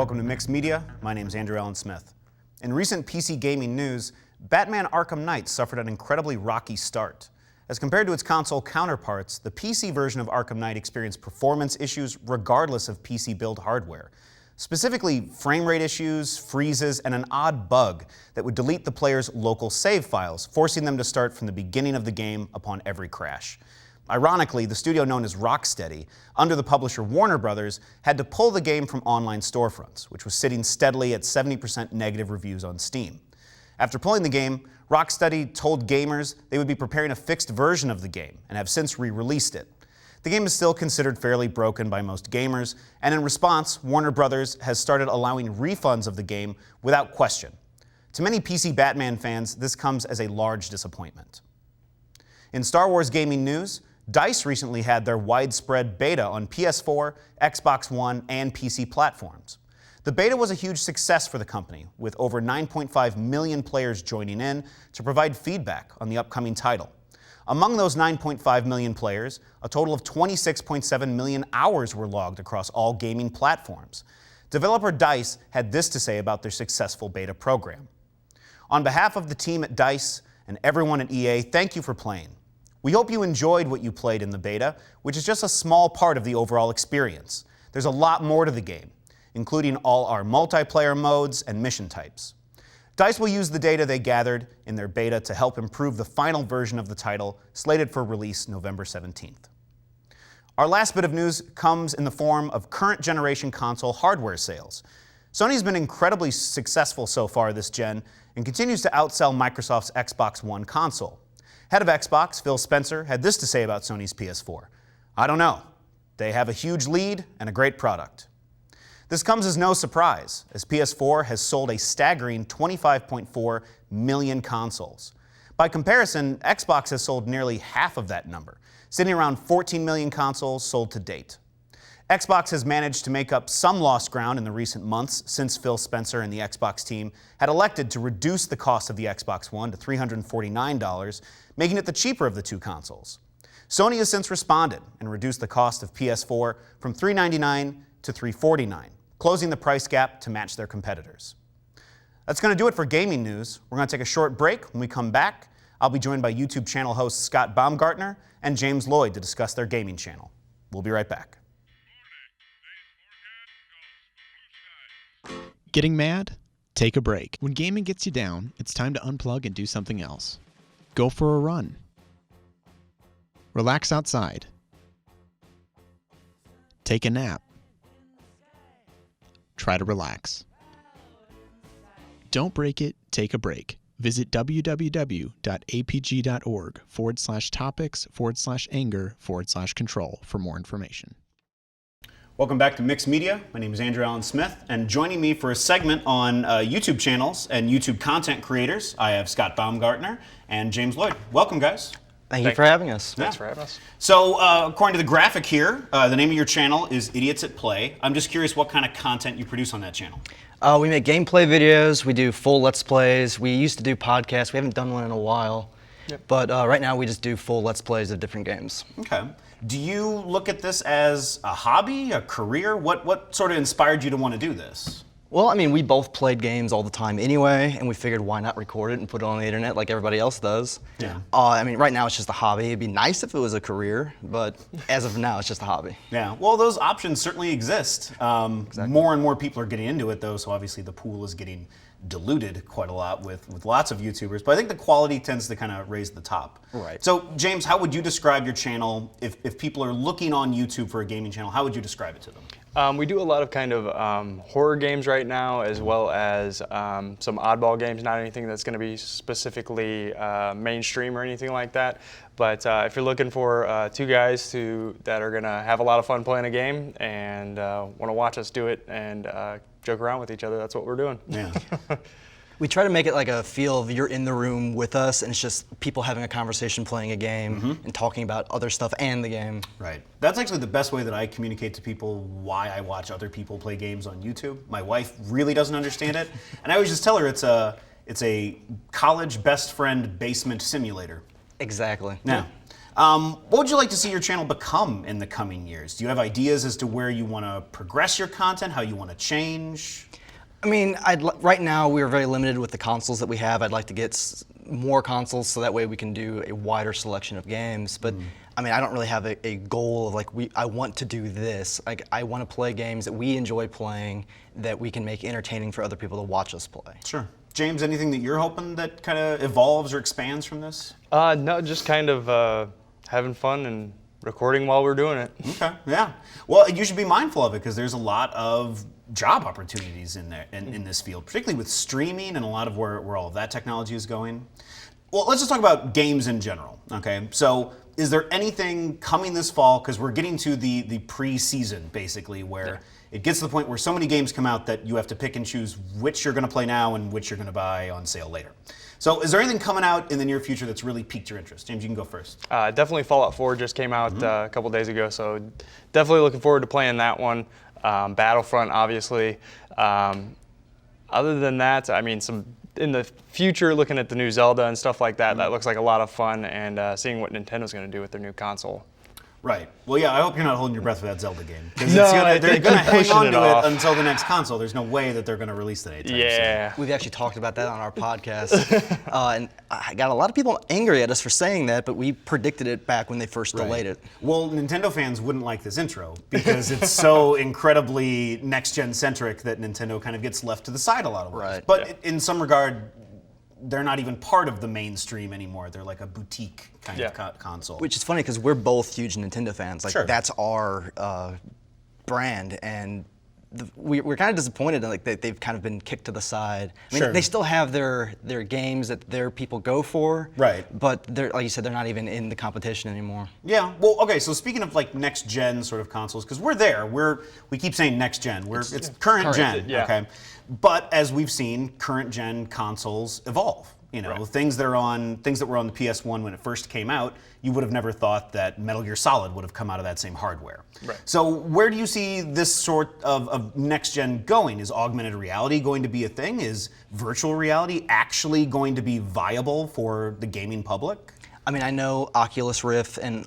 Welcome to Mixed Media. My name is Andrew Allen Smith. In recent PC gaming news, Batman Arkham Knight suffered an incredibly rocky start. As compared to its console counterparts, the PC version of Arkham Knight experienced performance issues regardless of PC build hardware. Specifically, frame rate issues, freezes, and an odd bug that would delete the player's local save files, forcing them to start from the beginning of the game upon every crash. Ironically, the studio known as Rocksteady, under the publisher Warner Brothers, had to pull the game from online storefronts, which was sitting steadily at 70% negative reviews on Steam. After pulling the game, Rocksteady told gamers they would be preparing a fixed version of the game and have since re-released it. The game is still considered fairly broken by most gamers, and in response, Warner Brothers has started allowing refunds of the game without question. To many PC Batman fans, this comes as a large disappointment. In Star Wars gaming news, DICE recently had their widespread beta on PS4, Xbox One, and PC platforms. The beta was a huge success for the company, with over 9.5 million players joining in to provide feedback on the upcoming title. Among those 9.5 million players, a total of 26.7 million hours were logged across all gaming platforms. Developer DICE had this to say about their successful beta program. On behalf of the team at DICE and everyone at EA, thank you for playing. We hope you enjoyed what you played in the beta, which is just a small part of the overall experience. There's a lot more to the game, including all our multiplayer modes and mission types. DICE will use the data they gathered in their beta to help improve the final version of the title, slated for release November 17th. Our last bit of news comes in the form of current generation console hardware sales. Sony's been incredibly successful so far this gen and continues to outsell Microsoft's Xbox One console. Head of Xbox, Phil Spencer, had this to say about Sony's PS4. "I don't know. They have a huge lead and a great product." This comes as no surprise, as PS4 has sold a staggering 25.4 million consoles. By comparison, Xbox has sold nearly half of that number, sitting around 14 million consoles sold to date. Xbox has managed to make up some lost ground in the recent months since Phil Spencer and the Xbox team had elected to reduce the cost of the Xbox One to $349, making it the cheaper of the two consoles. Sony has since responded and reduced the cost of PS4 from $399 to $349. Closing the price gap to match their competitors. That's going to do it for gaming news. We're going to take a short break. When we come back, I'll be joined by YouTube channel hosts Scott Baumgartner and James Lloyd to discuss their gaming channel. We'll be right back. Getting mad? Take a break. When gaming gets you down, it's time to unplug and do something else. Go for a run. Relax outside. Take a nap. Try to relax. Don't break it, take a break. Visit www.apg.org/topics/anger/control for more information. Welcome back to Mixed Media. My name is Andrew Allen Smith, and joining me for a segment on YouTube channels and YouTube content creators, I have Scott Baumgartner and James Lloyd. Welcome, guys. Thank you for having us. Thanks for having us. So, according to the graphic here, the name of your channel is Idiots at Play. I'm just curious what kind of content you produce on that channel. We make gameplay videos, we do full Let's Plays, we used to do podcasts, we haven't done one in a while, but right now we just do full Let's Plays of different games. Okay. Do you look at this as a hobby, a career? What sort of inspired you to want to do this? Well, I mean, we both played games all the time anyway, and we figured why not record it and put it on the internet like everybody else does. Yeah. I mean, right now it's just a hobby. It'd be nice if it was a career, but as of now, it's just a hobby. Yeah, well, those options certainly exist. Exactly. More and more people are getting into it, though, so obviously the pool is getting diluted quite a lot with lots of YouTubers, but I think the quality tends to kind of raise the top. Right. So, James, how would you describe your channel if people are looking on YouTube for a gaming channel? How would you describe it to them? We do a lot of kind of horror games right now, as well as some oddball games, not anything that's going to be specifically mainstream or anything like that. But if you're looking for two guys that are going to have a lot of fun playing a game and want to watch us do it and joke around with each other, that's what we're doing. Yeah. We try to make it like a feel of you're in the room with us, and it's just people having a conversation, playing a game, and talking about other stuff and the game. Right. That's actually the best way that I communicate to people why I watch other people play games on YouTube. My wife really doesn't understand it, and I always just tell her it's a college best friend basement simulator. Exactly. Yeah. What would you like to see your channel become in the coming years? Do you have ideas as to where you want to progress your content, how you want to change? I mean, right now we're very limited with the consoles that we have. I'd like to get more consoles so that way we can do a wider selection of games. But I mean, I don't really have a goal of like, I want to do this. Like, I want to play games that we enjoy playing that we can make entertaining for other people to watch us play. Sure. James, anything that you're hoping that kind of evolves or expands from this? No, just kind of having fun and recording while we're doing it. Okay, yeah. Well, you should be mindful of it because there's a lot of job opportunities in there in this field, particularly with streaming and a lot of where all of that technology is going. Well, let's just talk about games in general, okay? So is there anything coming this fall, because we're getting to the pre-season, basically, where it gets to the point where so many games come out that you have to pick and choose which you're going to play now and which you're going to buy on sale later. So is there anything coming out in the near future that's really piqued your interest? James, you can go first. Definitely Fallout 4 just came out a couple days ago, so definitely looking forward to playing that one. Battlefront, obviously. Other than that, I mean, in the future, looking at the new Zelda and stuff like that, that looks like a lot of fun, and seeing what Nintendo's going to do with their new console. Right. Well, yeah, I hope you're not holding your breath for that Zelda game. Because No, they're going to hang pushing on it to off. it until the next console. There's no way that they're going to release it anytime soon. Yeah. We've actually talked about that on our podcast. And I got a lot of people angry at us for saying that, but we predicted it back when they first delayed it. Well, Nintendo fans wouldn't like this intro because it's so incredibly next-gen centric that Nintendo kind of gets left to the side a lot of ways. Right. But in some regard, they're not even part of the mainstream anymore. They're like a boutique kind of console. Which is funny because we're both huge Nintendo fans. Like, Sure. that's our brand, and we're kind of disappointed in like that they've kind of been kicked to the side. I mean, Sure. they still have their games that their people go for. Right. But they're, like you said, they're not even in the competition anymore. Yeah. Well, okay. So speaking of like next gen sort of consoles, because we're there. We keep saying next gen. It's current gen. yeah. Okay. But as we've seen, current gen consoles evolve. You know, Right. things that were on the PS1 when it first came out, you would have never thought that Metal Gear Solid would have come out of that same hardware. Right. So where do you see this sort of next gen going? Is augmented reality going to be a thing? Is virtual reality actually going to be viable for the gaming public? I mean, I know Oculus Rift and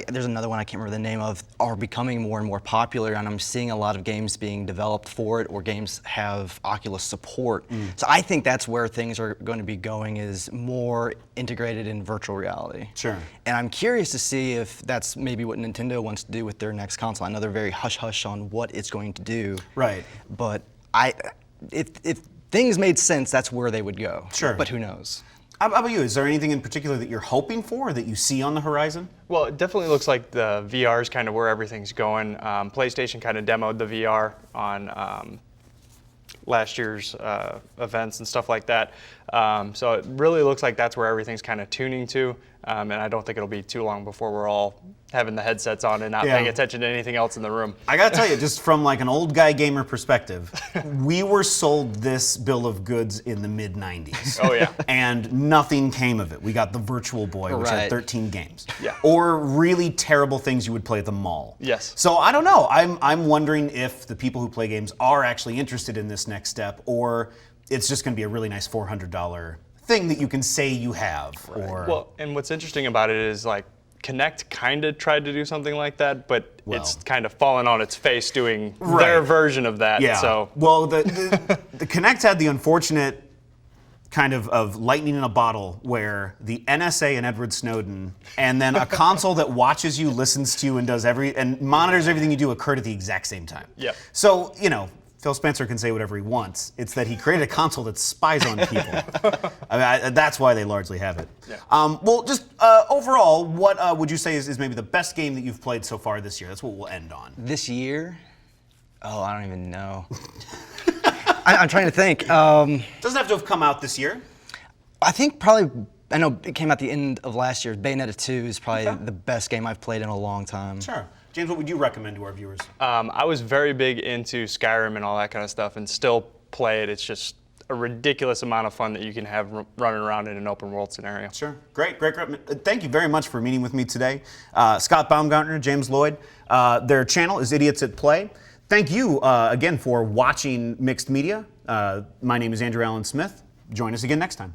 there's another one I can't remember the name of, are becoming more and more popular, and I'm seeing a lot of games being developed for it, or games have Oculus support. So I think that's where things are going to be going, is more integrated in virtual reality. Sure. And I'm curious to see if that's maybe what Nintendo wants to do with their next console. I know they're very hush-hush on what it's going to do. Right. But if things made sense, that's where they would go. Sure. But who knows? How about you? Is there anything in particular that you're hoping for, that you see on the horizon? Well, it definitely looks like the VR is kind of where everything's going. PlayStation kind of demoed the VR on last year's events and stuff like that. So it really looks like that's where everything's kind of tuning to. And I don't think it'll be too long before we're all having the headsets on and not paying attention to anything else in the room. I gotta tell you, just from like an old guy gamer perspective, we were sold this bill of goods in the mid 90s. Oh yeah. And nothing came of it. We got the Virtual Boy, which had Right. 13 games. Yeah. Or really terrible things you would play at the mall. Yes. So I don't know. I'm wondering if the people who play games are actually interested in this next step, or it's just gonna be a really nice $400 thing that you can say you have. Or Well, and what's interesting about it is like Kinect kind of tried to do something like that, but it's kind of fallen on its face doing their version of that. Yeah. So Well, the Kinect had the unfortunate kind of lightning in a bottle where the NSA and Edward Snowden, and then a console that watches you, listens to you, and and monitors everything you do occurred at the exact same time. Yep. So, you know, Phil Spencer can say whatever he wants. It's that he created a console that spies on people. I mean, that's why they largely have it. Yeah. Well, just overall, what would you say is maybe the best game that you've played so far this year? That's what we'll end on. This year? Oh, I don't even know. I'm trying to think. Doesn't have to have come out this year. I think probably, I know it came out the end of last year. Bayonetta 2 is probably the best game I've played in a long time. Sure. James, what would you recommend to our viewers? I was very big into Skyrim and all that kind of stuff, and still play it. It's just a ridiculous amount of fun that you can have running around in an open world scenario. Sure. Great. Thank you very much for meeting with me today. Scott Baumgartner, James Lloyd. Their channel is Idiots at Play. Thank you again for watching Mixed Media. My name is Andrew Allen Smith. Join us again next time.